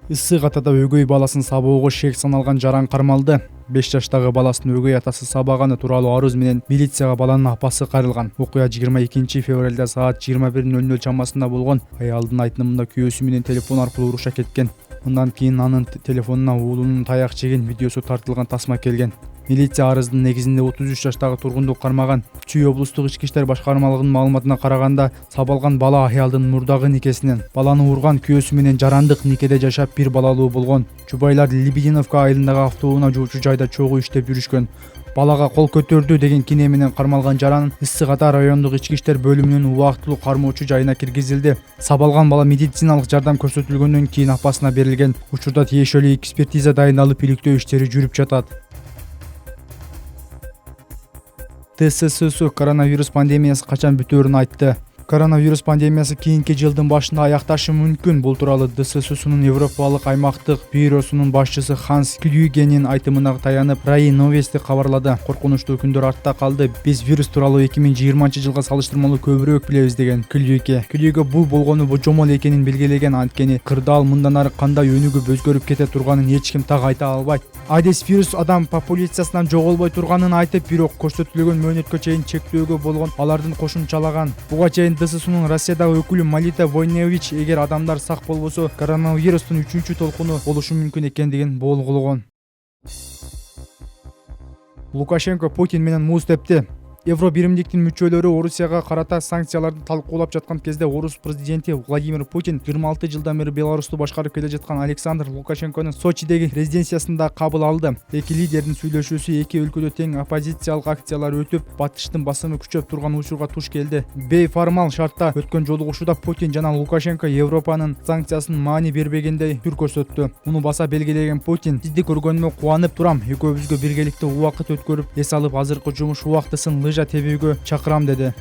Ысык атада өгөй баласын сабоого шек саналган жаран кармалды. 5 жаштагы баласын өгөй атасы сабаганы тууралуу арыз менен милицияга баланын апасы кайрылган. Окуя 22 февралда саат 21:00 чамасында болгон. Аялдын айтымында күйөөсү менен телефон аркылуу уруша кеткен. Мындан кийин анын телефонуна уулунун таяк жеген видеосу тартылган тасма келген. Милиция арыздын негизинде 33 жаштагы тургунду кармаган. Чүй облустук ички иштер башкармалыгынын маалыматына караганда, сабалган бала аялдын мурдагы никесинен, баланы урган күйөөсү менен жарандык никеде жашап бир балалуу болгон. Чубайлар Лебединовка айылындагы автоунаа жуучу жайда чогуу иштеп жүрүшкөн. Балага кол көтөрдү деген кине менен кармалган жаран Ысык ата райондук ички иштер бөлүмүнүн убактылуу кармоочу жайына киргизилди. Сабалган бала медициналык жардам көрсөтүлгөндөн кийин апасына берилген. Учурда тиешелүү экспертиза дайындалып, иликтөө иштери жүрүп жатат. ТССС коронавирус пандемиясы качан бүтөөрүн айтты. Коронавирус пандемиясы кийинки жылдын башында аякташы мүмкүн. Бул тууралуу ДСССнын Европалык аймактык бюросунун башчысы Ханс Клюгенин айтымына таянып Rai Новости кабарлады. Коркунучтуу күндөр артта калды. Биз вирус тууралуу 2020-жылга салыштырмалуу көбүрөөк билебиз деген Клюге бул болгону божомол экенин белгилеген. Анткени кырдаал мындан ары кандай өнүгүп өзгөрүп кете турганын эч ким так айта албайт. Айдес вирус адам популяциясынан жоголбой турганын айтып, бирок көрсөтүлгөн мөөнөткө чейин чектөөгө болгон алардын кошумчалаган. Буга чейин ДССнын Россиядагы өкүлү Малита Войневич эгер адамдар сак болбосо коронавирустун 3-чү толкуну болушу мүмкүн экендигин болгонгон. Лукашенко Путин менен муз тепти. Евро биримдиктин мүчөлөрү Орусияга карата санкцияларды талкуулап жаткан кезде Орус президенти Владимир Путин 26 жылдан бери Беларусьту башкарып келе жаткан Александр Лукашенконун Сочидеги резиденциясында кабыл алды. Эки лидердин сүйлөшүүсү эки өлкөдө тең оппозициялык акциялар өтүп, батыштын басымы күчөп турган учурга туш келди. Бейформал шартта өткөн жолугушууда Путин жана Лукашенко Европанын санкциясын маани бербегендей түр көрсөттү. Муну баса белгилеген Путин: "Сизди көргөнүмө кубанып турам. Экөөбүзгө биргеликте убакыт өткөрүп, эс алып азыркы жумуш убактысын лыжа тебүүгө чакырам" деди.